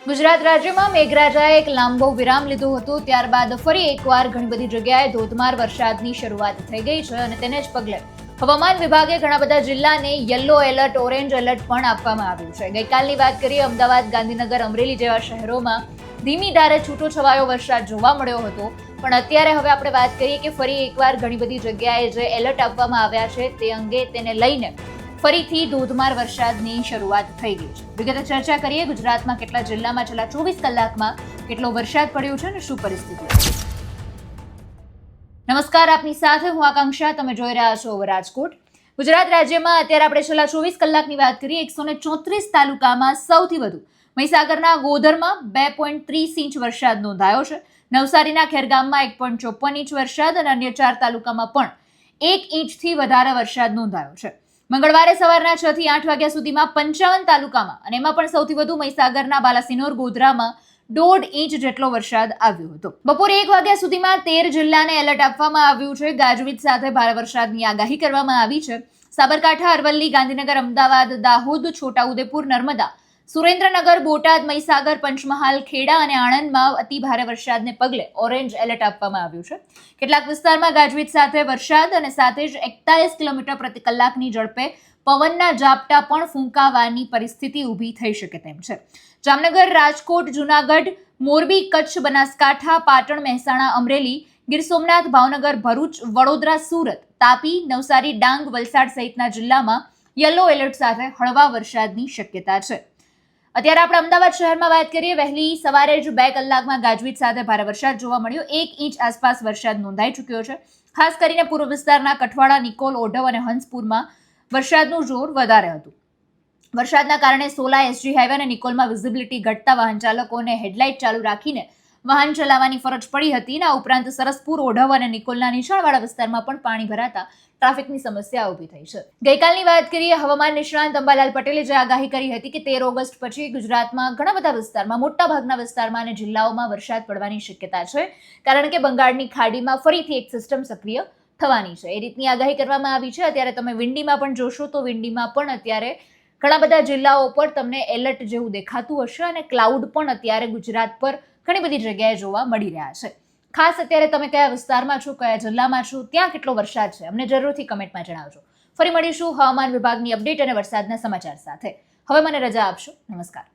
ગુજરાત રાજ્યમાં મેઘરાજાએ એક લાંબો વિરામ લીધો હતો. ત્યારબાદ ફરી એકવાર ઘણી બધી જગ્યાએ ધોધમાર વરસાદની શરૂઆત થઈ ગઈ છે અને તેને જ પગલે હવામાન વિભાગે ઘણા બધા જિલ્લાને યલો એલર્ટ, ઓરેન્જ એલર્ટ પણ આપવામાં આવ્યું છે. ગઈકાલની વાત કરીએ, અમદાવાદ, ગાંધીનગર, અમરેલી જેવા શહેરોમાં ધીમી ધારે છૂટો છવાયો વરસાદ જોવા મળ્યો હતો. પણ અત્યારે હવે આપણે વાત કરીએ કે ફરી એકવાર ઘણી બધી જગ્યાએ જે એલર્ટ આપવામાં આવ્યા છે તે અંગે તેને લઈને ફરીથી ધોધમાર વરસાદની શરૂઆત થઈ ગઈ છે. વિગતે ચર્ચા કરીએ ગુજરાતમાં કેટલા જિલ્લામાં છેલ્લા 24 કલાકમાં કેટલો વરસાદ પડ્યો છે અને શું પરિસ્થિતિ છે. નમસ્કાર, આપની સાથે હું આકાંક્ષા. તમે જોઈ રહ્યા છો રાજકોટ. ગુજરાત રાજ્યમાં અત્યારે આપણે છેલ્લા 24 કલાકની વાત કરીએ, 134 તાલુકામાં સૌથી વધુ મહીસાગરના ગોધરમાં 2.30 ઇંચ વરસાદ નોંધાયો છે. નવસારીના ખેરગામમાં 1.54 ઇંચ વરસાદ અને અન્ય 4 તાલુકામાં પણ 1 ઇંચથી વધારે વરસાદ નોંધાયો છે. મંગળવારે સવારના 6 થી 8 વાગ્યા સુધીમાં 55 તાલુકામાં અને એમાં પણ સૌથી વધુ મહીસાગરના બાલાસિનોર, ગોધરામાં 1.5 ઇંચ જેટલો વરસાદ આવ્યો હતો. બપોરે 1 વાગ્યા સુધીમાં 13 જિલ્લાને એલર્ટ આપવામાં આવ્યું છે. ગાજવીજ સાથે ભારે વરસાદની આગાહી કરવામાં આવી છે. સાબરકાંઠા, અરવલ્લી, ગાંધીનગર, અમદાવાદ, દાહોદ, છોટાઉદેપુર, નર્મદા, સુરેન્દ્રનગર, બોટાદ, મહીસાગર, પંચમહાલ, ખેડા અને આણંદમાં અતિ ભારે વરસાદને પગલે ઓરેન્જ એલર્ટ આપવામાં આવ્યું છે. કેટલાક વિસ્તારમાં ગાજવીજ સાથે વરસાદ અને સાથે જ 41 કિલોમીટર પ્રતિ કલાકની ઝડપે પવનના ઝાપટા પણ ફૂંકાવાની પરિસ્થિતિ ઊભી થઈ શકે તેમ છે. જામનગર, રાજકોટ, જૂનાગઢ, મોરબી, કચ્છ, બનાસકાંઠા, પાટણ, મહેસાણા, અમરેલી, ગીર સોમનાથ, ભાવનગર, ભરૂચ, વડોદરા, સુરત, તાપી, નવસારી, ડાંગ, વલસાડ સહિતના જિલ્લામાં યલો એલર્ટ સાથે હળવા વરસાદની શક્યતા છે. અત્યારે આપણે અમદાવાદ શહેરમાં વાત કરીએ, વહેલી સવારે જ 2 કલાકમાં ગાજવીજ સાથે ભારે વરસાદ જોવા મળ્યો. 1 ઇંચ આસપાસ વરસાદ નોંધાઈ ચૂક્યો છે. ખાસ કરીને પૂર્વ વિસ્તારના કઠવાડા, નિકોલ, ઓઢવ અને હંસપુરમાં વરસાદનું જોર વધારે હતું. વરસાદના કારણે સોલા, એસજી હાઈવે અને નિકોલમાં વિઝિબિલિટી ઘટતા વાહન ચાલકોને હેડલાઇટ ચાલુ રાખીને વાહન ચલાવવાની ફરજ પડી હતી. આ ઉપરાંત સરસપુર, ઓઢવ અને નિકોલના નીચાણવાળા વિસ્તારમાં પણ પાણી ભરાતા ટ્રાફિકની સમસ્યા ઊભી થઈ છે. ગઈકાલની વાત કરીએ, હવામાન નિષ્ણાંત અંબાલાલ પટેલે જે આગાહી કરી હતી કે 13 ઓગસ્ટ પછી ગુજરાતમાં ઘણા બધા વિસ્તારમાં, મોટાભાગના વિસ્તારમાં અને જિલ્લાઓમાં વરસાદ પડવાની શક્યતા છે, કારણ કે બંગાળની ખાડીમાં ફરીથી એક સિસ્ટમ સક્રિય થવાની છે. એ રીતની આગાહી કરવામાં આવી છે. અત્યારે તમે વિંડીમાં પણ જોશો તો વિંડીમાં પણ અત્યારે ઘણા બધા જિલ્લાઓ પર તમને એલર્ટ જેવું દેખાતું હશે અને ક્લાઉડ પણ અત્યારે ગુજરાત પર ઘણી બધી જગ્યાએ જોવા મળી રહ્યા છે. ખાસ અત્યારે તમે કયા વિસ્તારમાં છો, કયા જિલ્લામાં છો, ત્યાં કેટલો વરસાદ છે, અમને જરૂરથી કમેન્ટમાં જણાવજો. ફરી મળીશું હવામાન વિભાગની અપડેટ અને વરસાદના સમાચાર સાથે. હવે મને રજા આપશો. નમસ્કાર.